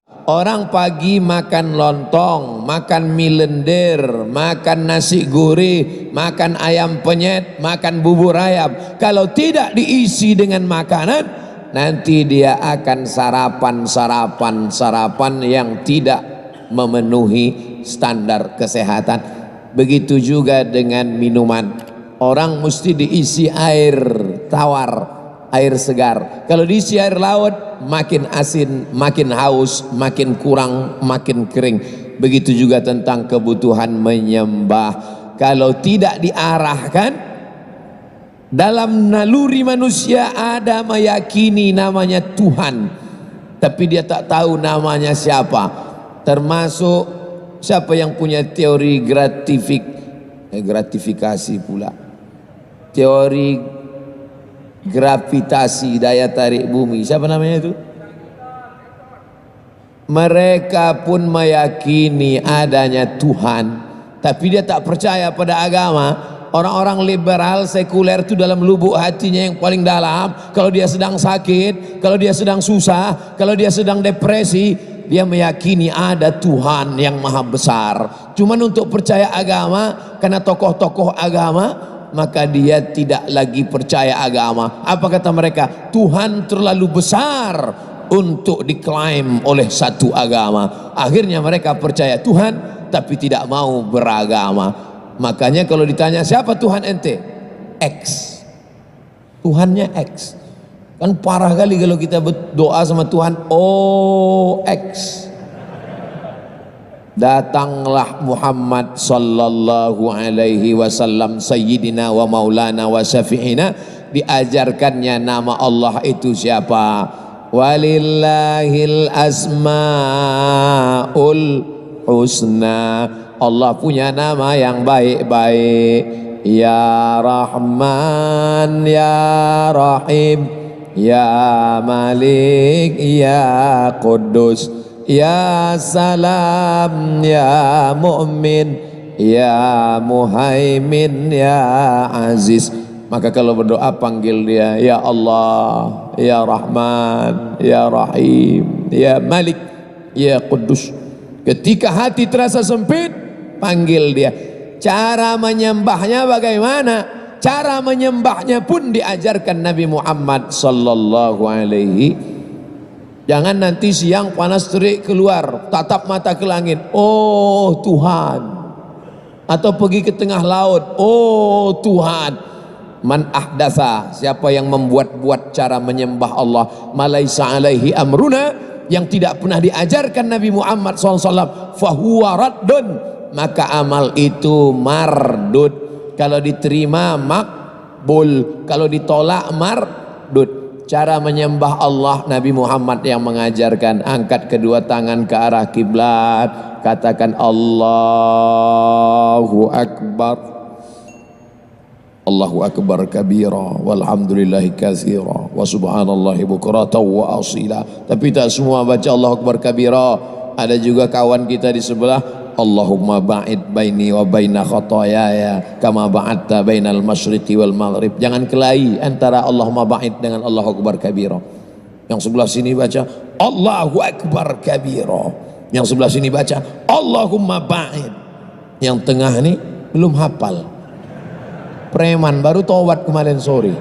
Orang pagi makan lontong, makan mie lendir, makan nasi gurih, makan ayam penyet, makan bubur ayam. Kalau tidak diisi dengan makanan, nanti dia akan sarapan yang tidak memenuhi standar kesehatan. Begitu juga dengan minuman. Orang mesti diisi air tawar, air segar. Kalau diisi air laut, makin asin, makin haus, makin kurang, makin kering. Begitu juga tentang kebutuhan menyembah. Kalau tidak diarahkan, dalam naluri manusia ada meyakini namanya Tuhan, tapi dia tak tahu namanya siapa. Termasuk siapa yang punya teori gratifikasi pula, teori gravitasi, daya tarik bumi, siapa namanya itu? Mereka pun meyakini adanya Tuhan, tapi dia tak percaya pada agama. Orang-orang liberal sekuler itu dalam lubuk hatinya yang paling dalam, kalau dia sedang sakit, kalau dia sedang susah, kalau dia sedang depresi, dia meyakini ada Tuhan yang maha besar. Cuman untuk percaya agama karena tokoh-tokoh agama, maka dia tidak lagi percaya agama. Apa kata mereka? Tuhan terlalu besar untuk diklaim oleh satu agama. Akhirnya mereka percaya Tuhan tapi tidak mau beragama. Makanya kalau ditanya siapa Tuhan ente? X. Tuhannya X. Kan parah kali kalau kita berdoa sama Tuhan, oh X. Datanglah Muhammad sallallahu alaihi wasallam, sayyidina wa maulana wa syafi'ina, diajarkannya nama Allah itu siapa? Walillahil asmaul husna. Allah punya nama yang baik-baik. Ya Rahman, Ya Rahim, Ya Malik, Ya Quddus, Ya Salam, Ya Mu'min, Ya Muhaimin, Ya Aziz. Maka kalau berdoa panggil dia, Ya Allah, Ya Rahman, Ya Rahim, Ya Malik, Ya Quddus. Ketika hati terasa sempit, panggil dia. Cara menyembahnya bagaimana? Cara menyembahnya pun diajarkan Nabi Muhammad sallallahu alaihi. Jangan nanti siang panas terik keluar, tatap mata ke langit, oh Tuhan. Atau pergi ke tengah laut, oh Tuhan. Man ahdatsa, siapa yang membuat-buat cara menyembah Allah, malaisa alaihi amruna, yang tidak pernah diajarkan Nabi Muhammad SAW, fahuwa raddun, maka amal itu mardud. Kalau diterima makbul, kalau ditolak mardud. Cara menyembah Allah Nabi Muhammad yang mengajarkan. Angkat kedua tangan ke arah kiblat, katakan Allahu Akbar, Allahu Akbar kabira, walhamdulillahi katsira, wa subhanallahi bukratan wa asila. Tapi tak semua baca Allahu Akbar kabira. Ada juga kawan kita di sebelah, Allahumma ba'id baini wa baina khotoyaya kama ba'adta bainal masyriqi wal maghrib. Jangan kelahi antara Allahumma ba'id dengan Allahu Akbar kabira. Yang sebelah sini baca Allahu Akbar kabira, yang sebelah sini baca Allahumma ba'id. Yang tengah ini belum hafal, preman baru tobat kemarin sore.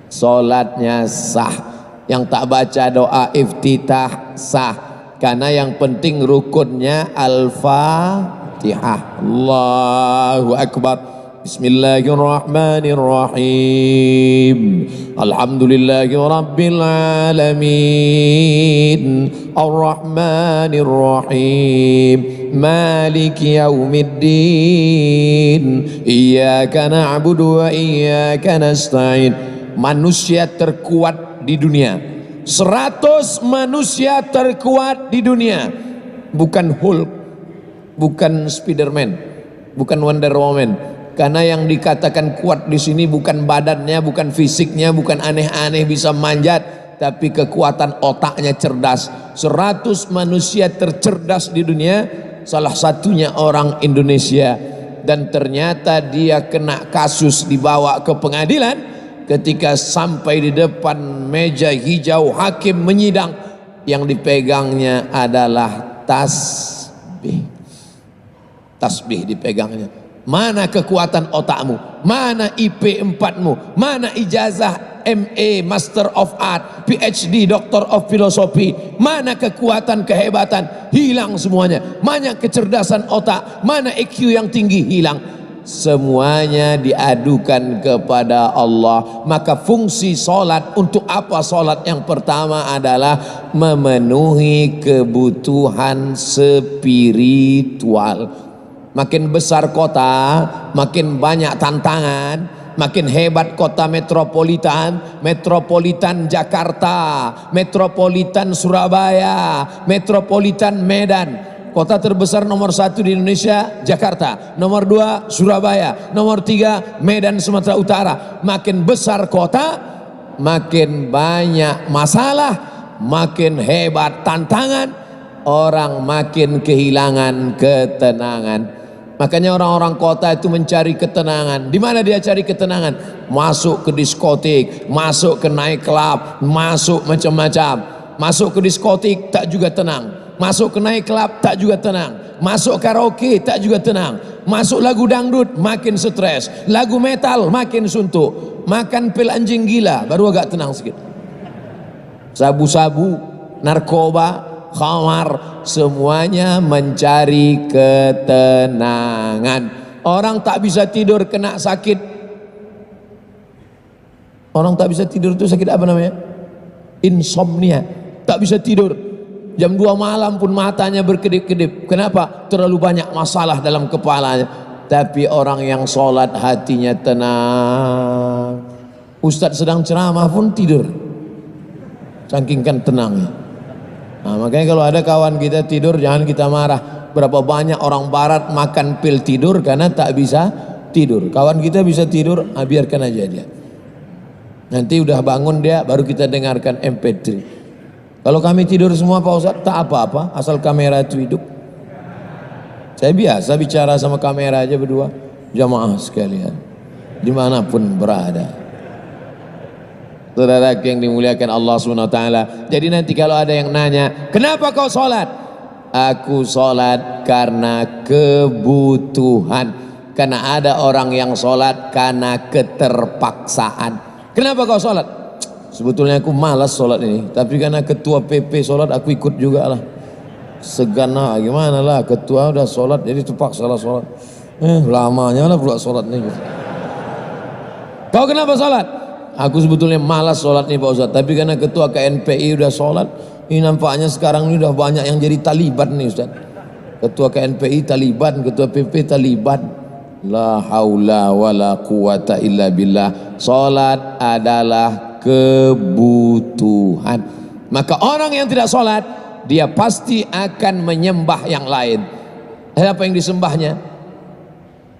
Solatnya sah. Yang tak baca doa iftitah sah, karena yang penting rukunnya Al-Fatihah. Allahu Akbar. Bismillahirrahmanirrahim. Alhamdulillahi Rabbil Alamin. Ar-Rahmanirrahim. Maliki yaumiddin. Iyyaka na'budu wa iyyaka nasta'in. Manusia terkuat di dunia, 100 manusia terkuat di dunia, bukan Hulk, bukan Spiderman, bukan Wonder Woman. Karena yang dikatakan kuat di sini bukan badannya, bukan fisiknya, bukan aneh-aneh bisa manjat, tapi kekuatan otaknya cerdas. 100 manusia tercerdas di dunia, salah satunya orang Indonesia. Dan ternyata dia kena kasus, dibawa ke pengadilan. Ketika sampai di depan meja hijau hakim menyidang, yang dipegangnya adalah tasbih. Tasbih dipegangnya. Mana kekuatan otakmu? Mana IP 4-mu? Mana ijazah MA, Master of Art, PhD, Doctor of Philosophy? Mana kekuatan, kehebatan? Hilang semuanya. Mana kecerdasan otak? Mana IQ yang tinggi? Hilang. Semuanya diadukan kepada Allah. Maka fungsi solat, untuk apa solat? Yang pertama adalah memenuhi kebutuhan spiritual. Makin besar kota, makin banyak tantangan, makin hebat kota metropolitan, metropolitan Jakarta, metropolitan Surabaya, metropolitan Medan. Kota terbesar nomor 1 di Indonesia Jakarta, nomor 2 Surabaya, nomor 3 Medan Sumatera Utara. Makin besar kota, makin banyak masalah, makin hebat tantangan, orang makin kehilangan ketenangan. Makanya orang-orang kota itu mencari ketenangan. Di mana dia cari ketenangan? Masuk ke diskotik, masuk ke night club, masuk macam-macam. Masuk ke diskotik tak juga tenang. Masuk ke night club tak juga tenang. Masuk karaoke tak juga tenang. Masuk lagu dangdut makin stres. Lagu metal makin suntuk. Makan pil anjing gila baru agak tenang sedikit. Sabu-sabu, narkoba, khamar, semuanya mencari ketenangan. Orang tak bisa tidur kena sakit. Orang tak bisa tidur itu sakit apa namanya? Insomnia. Tak bisa tidur. Jam 2 malam pun matanya berkedip-kedip. Kenapa? Terlalu banyak masalah dalam kepalanya. Tapi orang yang sholat hatinya tenang. Ustadz sedang ceramah pun tidur. Saking kan tenangnya. Nah, makanya kalau ada kawan kita tidur jangan kita marah. Berapa banyak orang barat makan pil tidur karena tak bisa tidur. Kawan kita bisa tidur, biarkan aja dia. Nanti udah bangun dia baru kita dengarkan MP3. Kalau kami tidur semua Pak Ustadz tak apa-apa asal kamera itu hidup. Saya biasa bicara sama kamera aja berdua. Jamaah sekalian dimanapun berada. Saudara yang dimuliakan Allah SWT. Jadi nanti kalau ada yang nanya, kenapa kau sholat? Aku sholat karena kebutuhan. Karena ada orang yang sholat karena keterpaksaan. Kenapa kau sholat? Sebetulnya aku malas sholat ini, tapi karena ketua PP sholat aku ikut juga lah. Segan lah, gimana lah, ketua udah sholat jadi terpaksa lah sholat. Lamanya lah pula sholat nih. Kau kenapa sholat? Aku sebetulnya malas sholat nih Pak Ustadz, tapi karena ketua KNPI udah sholat, ini nampaknya sekarang ini udah banyak yang jadi Taliban nih Ustadz. Ketua KNPI Taliban, ketua PP Taliban. La haula wa la quwata illa billah. Sholat adalah kebutuhan. Maka orang yang tidak sholat, dia pasti akan menyembah yang lain. Apa yang disembahnya?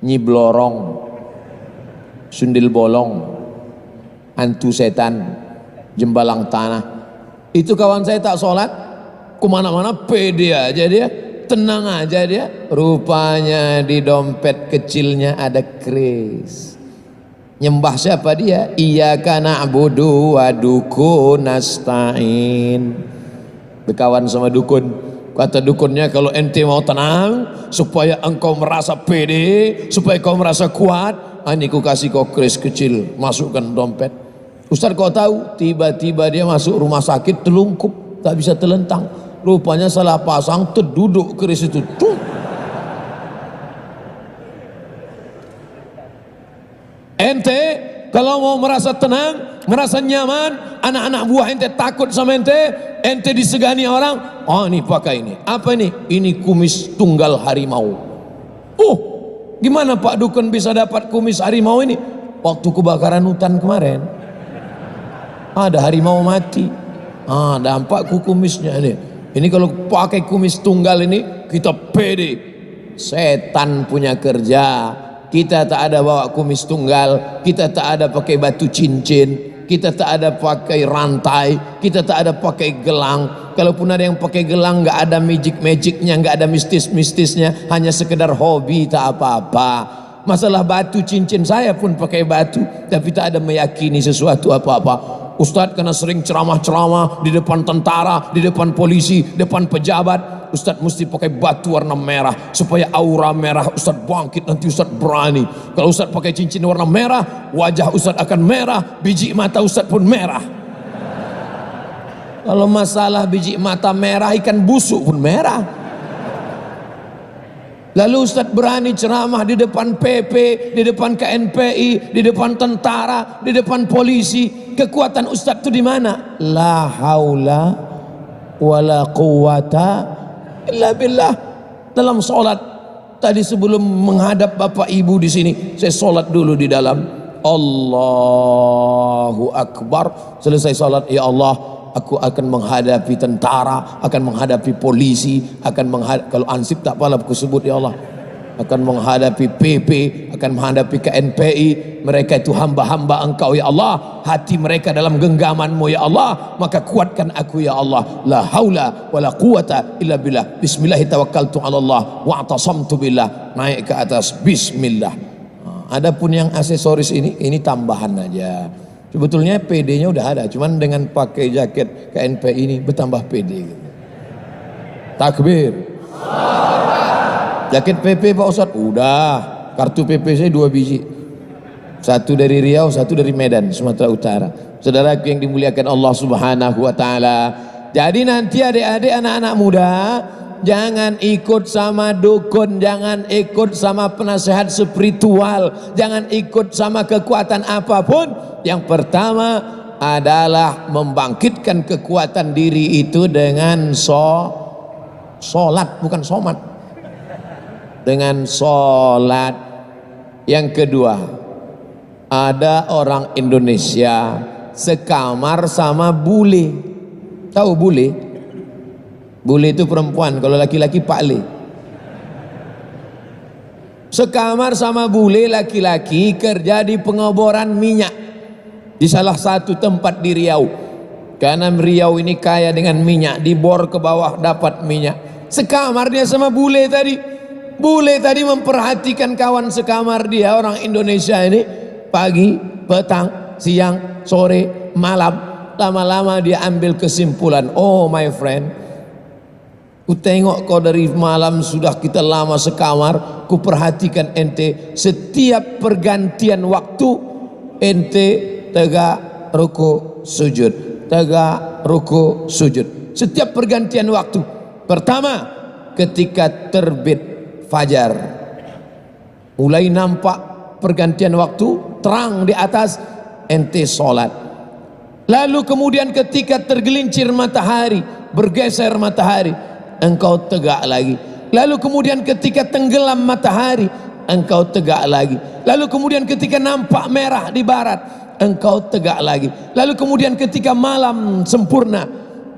Nyi Blorong, Sundil Bolong, hantu setan, jembalang tanah. Itu kawan saya tak sholat, kemana-mana pede aja dia, tenang aja dia. Rupanya di dompet kecilnya ada kris. Nyembah siapa dia? Iyyaka na'budu wa dukun nasta'in. Berkawan sama dukun. Kata dukunnya, kalau ente mau tenang, supaya engkau merasa pede, supaya kau merasa kuat, ini ku kasih kau kris kecil, masukkan dompet. Ustaz kau tahu, tiba-tiba dia masuk rumah sakit telungkup, tak bisa telentang. Rupanya salah pasang, terduduk keris itu. Ente kalau mau merasa tenang, merasa nyaman, anak-anak buah ente takut sama ente disegani orang. Oh ini pakai ini. Apa ini? Ini kumis tunggal harimau. Oh, gimana Pak Dukun bisa dapat kumis harimau ini? Waktu kebakaran hutan kemarin, ada harimau mati. Dampakku kumisnya ini. Ini kalau pakai kumis tunggal ini kita pede. Setan punya kerja. Kita tak ada bawa kumis tunggal, kita tak ada pakai batu cincin, kita tak ada pakai rantai, kita tak ada pakai gelang. Kalaupun ada yang pakai gelang, nggak ada magic-magicnya, nggak ada mistis-mistisnya, hanya sekedar hobi, tak apa-apa. Masalah batu cincin saya pun pakai batu, tapi tak ada meyakini sesuatu apa-apa. Ustadz karena sering ceramah-ceramah di depan tentara, di depan polisi, depan pejabat, Ustadz mesti pakai batu warna merah supaya aura merah Ustadz bangkit, nanti Ustadz berani. Kalau Ustadz pakai cincin warna merah, wajah Ustadz akan merah, biji mata Ustadz pun merah. Kalau masalah biji mata merah, ikan busuk pun merah. Lalu Ustadz berani ceramah di depan PP, di depan KNPI, di depan tentara, di depan polisi. Kekuatan Ustadz itu di mana? La haula wala quwata illa billah. Dalam sholat tadi sebelum menghadap Bapak Ibu di sini, saya sholat dulu di dalam. Allahu Akbar. Selesai sholat, ya Allah, aku akan menghadapi tentara, akan menghadapi polisi, akan kalau ansip tak apalah aku sebut, ya Allah, akan menghadapi PP, akan menghadapi KNPI. Mereka itu hamba-hamba Engkau, ya Allah, hati mereka dalam genggaman-Mu, ya Allah, maka kuatkan aku, ya Allah. La haula wala quwata illa billah. Bismillahi tawakkaltu ala Allah wa atasamtu billah. Naik ke atas, bismillah. Adapun yang aksesoris ini tambahan aja. Sebetulnya PD-nya udah ada, cuman dengan pakai jaket KNPI ini bertambah PD gitu. Takbir. Jaket PP Pak Ustadz udah, kartu PP saya 2 biji, 1 dari Riau, 1 dari Medan, Sumatera Utara. Saudaraku yang dimuliakan Allah Subhanahu wa taala. Jadi nanti adik-adik, anak-anak muda, jangan ikut sama dukun, jangan ikut sama penasehat spiritual, jangan ikut sama kekuatan apapun. Yang pertama adalah membangkitkan kekuatan diri itu dengan sholat, bukan somat, dengan sholat. Yang kedua, ada orang Indonesia sekamar sama bule. Tahu bule? Bule itu perempuan, kalau laki-laki Pak Le. Sekamar sama bule laki-laki kerja di pengeboran minyak di salah satu tempat di Riau. Karena Riau ini kaya dengan minyak, dibor ke bawah dapat minyak. Sekamar dia sama bule tadi. Bule tadi memperhatikan kawan sekamar dia, orang Indonesia ini, pagi, petang, siang, sore, malam. Lama-lama dia ambil kesimpulan, oh my friend, ku tengok kau dari malam sudah kita lama sekamar, ku perhatikan ente setiap pergantian waktu ente tegak ruku sujud, tegak ruku sujud. Setiap pergantian waktu. Pertama, ketika terbit fajar, mulai nampak pergantian waktu, terang di atas, ente sholat. Lalu kemudian ketika tergelincir matahari, bergeser matahari, engkau tegak lagi. Lalu kemudian ketika tenggelam matahari, engkau tegak lagi. Lalu kemudian ketika nampak merah di barat, engkau tegak lagi. Lalu kemudian ketika malam sempurna,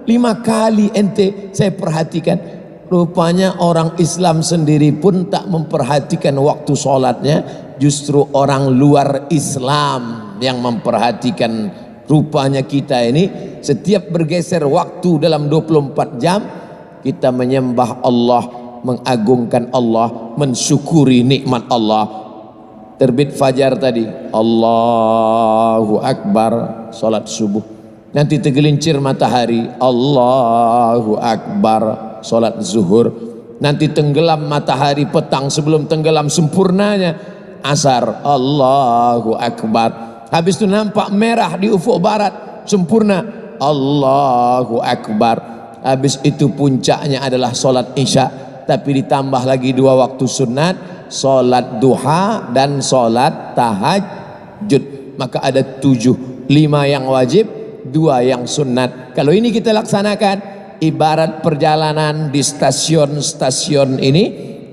5 kali ente saya perhatikan. Rupanya orang Islam sendiri pun tak memperhatikan waktu sholatnya, justru orang luar Islam yang memperhatikan. Rupanya kita ini setiap bergeser waktu dalam 24 jam kita menyembah Allah, mengagungkan Allah, mensyukuri nikmat Allah. Terbit fajar tadi, Allahu Akbar, salat subuh. Nanti tergelincir matahari, Allahu Akbar, salat zuhur. Nanti tenggelam matahari petang, sebelum tenggelam sempurnanya asar, Allahu Akbar. Habis itu nampak merah di ufuk barat, sempurna, Allahu Akbar. Habis itu puncaknya adalah salat isya, tapi ditambah lagi 2 waktu sunat, salat duha dan salat tahajud. Maka ada 7, 5 yang wajib, 2 yang sunat. Kalau ini kita laksanakan, ibarat perjalanan di stasiun-stasiun ini,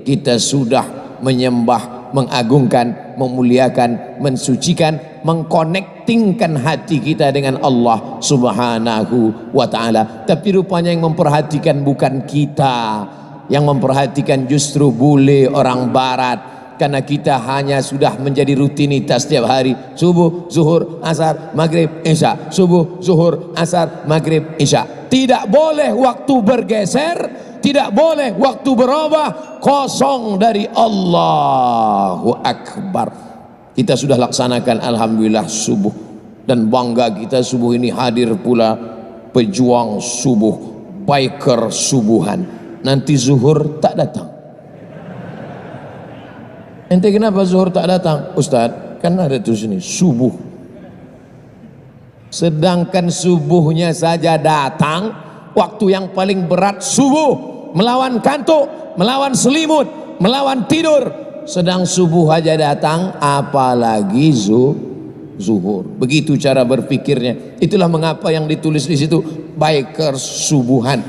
kita sudah menyembah, mengagungkan, memuliakan, mensucikan, mengkonektingkan hati kita dengan Allah Subhanahu wa ta'ala. Tapi rupanya yang memperhatikan bukan kita, yang memperhatikan justru bule orang barat. Karena kita hanya sudah menjadi rutinitas setiap hari, subuh, zuhur, asar, maghrib, isya, subuh, zuhur, asar, maghrib, isya. Tidak boleh waktu bergeser, tidak boleh waktu berubah, kosong dari Allahu Akbar. Kita sudah laksanakan alhamdulillah subuh. Dan bangga kita subuh ini hadir pula pejuang subuh, biker subuhan. Nanti zuhur tak datang. Ente kenapa zuhur tak datang? Ustaz, kan ada tulis ini subuh. Sedangkan subuhnya saja datang, waktu yang paling berat subuh, melawan kantuk, melawan selimut, melawan tidur. Sedang subuh aja datang, apalagi zuhur. Begitu cara berpikirnya. Itulah mengapa yang ditulis di situ biker subuhan,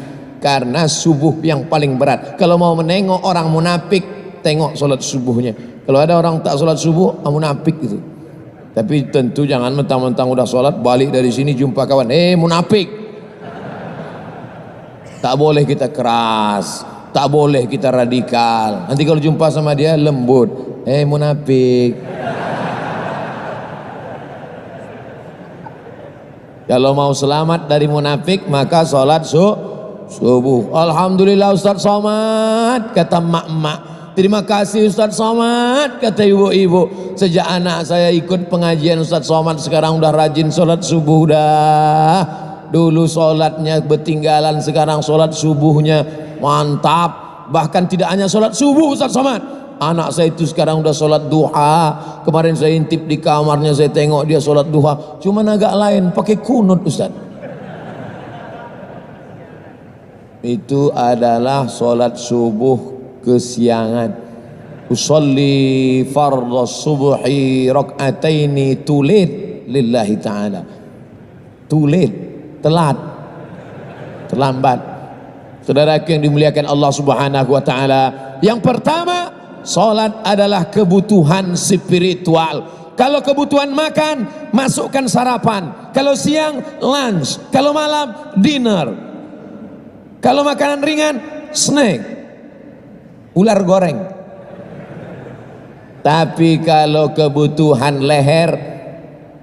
karena subuh yang paling berat. Kalau mau menengok orang munafik, tengok solat subuhnya. Kalau ada orang tak solat subuh, munafik itu. Tapi tentu jangan mentang-mentang udah solat balik dari sini jumpa kawan, munafik. Tak boleh kita keras, tak boleh kita radikal. Nanti kalau jumpa sama dia lembut, munafik. Kalau mau selamat dari munafik, maka sholat subuh. Alhamdulillah Ustaz Somad, kata mak-mak. Terima kasih Ustaz Somad, kata ibu-ibu. Sejak anak saya ikut pengajian Ustaz Somad, sekarang udah rajin sholat subuh dah. Dulu sholatnya bertinggalan, sekarang sholat subuhnya mantap. Bahkan tidak hanya sholat subuh Ustaz Somad, anak saya itu sekarang udah sholat duha. Kemarin saya intip di kamarnya, saya tengok dia sholat duha, cuman agak lain, pakai kunut Ustaz. Itu adalah sholat subuh kesiangan. Usolli fardhu subhi rak'ataini tulit lillahi ta'ala. Tulit, telat, terlambat. Saudara yang dimuliakan Allah Subhanahu wa taala, yang pertama, salat adalah kebutuhan spiritual. Kalau kebutuhan makan, masukkan sarapan. Kalau siang, lunch. Kalau malam, dinner. Kalau makanan ringan, snack. Ular goreng. Tapi kalau kebutuhan leher,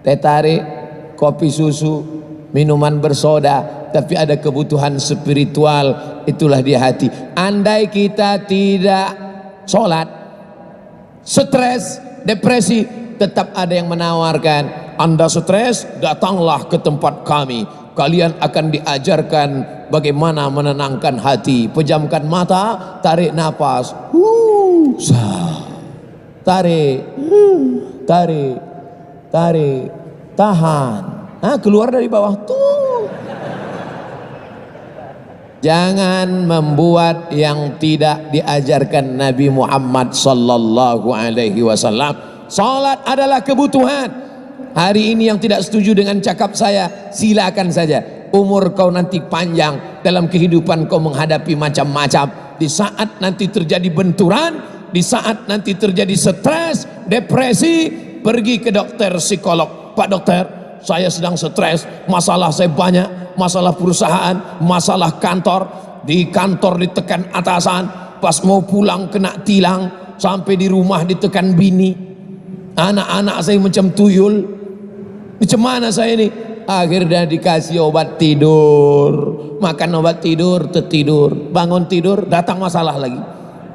teh tarik, kopi susu, minuman bersoda, tapi ada kebutuhan spiritual, itulah di hati. Andai kita tidak sholat, stres, depresi, tetap ada yang menawarkan, Anda stres, datanglah ke tempat kami, kalian akan diajarkan bagaimana menenangkan hati. Pejamkan mata, tarik nafas, tarik, tarik, tarik, tahan, keluar dari bawah tuh. Jangan membuat yang tidak diajarkan Nabi Muhammad sallallahu alaihi wasallam. Salat adalah kebutuhan. Hari ini yang tidak setuju dengan cakap saya, silakan saja. Umur kau nanti panjang, dalam kehidupan kau menghadapi macam-macam. Di saat nanti terjadi benturan, di saat nanti terjadi stres, depresi, pergi ke dokter psikolog. Pak dokter, saya sedang stres, masalah saya banyak, masalah perusahaan, masalah kantor, di kantor ditekan atasan, pas mau pulang kena tilang, sampai di rumah ditekan bini, anak-anak saya macam tuyul, macam mana saya ini? Akhirnya dikasih obat tidur, makan obat tidur, tertidur, bangun tidur, datang masalah lagi.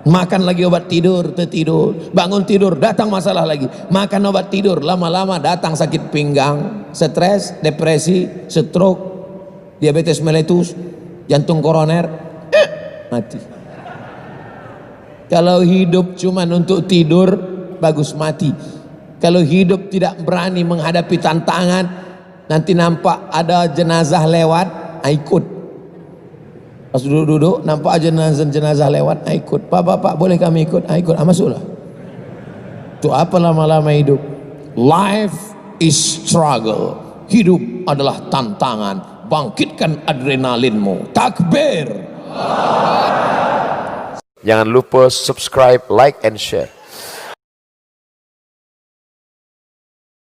Makan lagi obat tidur, tertidur, bangun tidur, datang masalah lagi. Makan obat tidur, lama-lama datang sakit pinggang, stres, depresi, stroke, diabetes mellitus, jantung koroner, mati. Kalau hidup cuma untuk tidur, bagus mati. Kalau hidup tidak berani menghadapi tantangan, nanti nampak ada jenazah lewat, ikut. Pas duduk-duduk, nampak aja jenazah lewat, ikut. Pak, boleh kami ikut? Ikut, masuklah. Itu apa lama-lama hidup? Life is struggle. Hidup adalah tantangan. Bangkitkan adrenalinmu. Takbir. Jangan lupa subscribe, like, and share.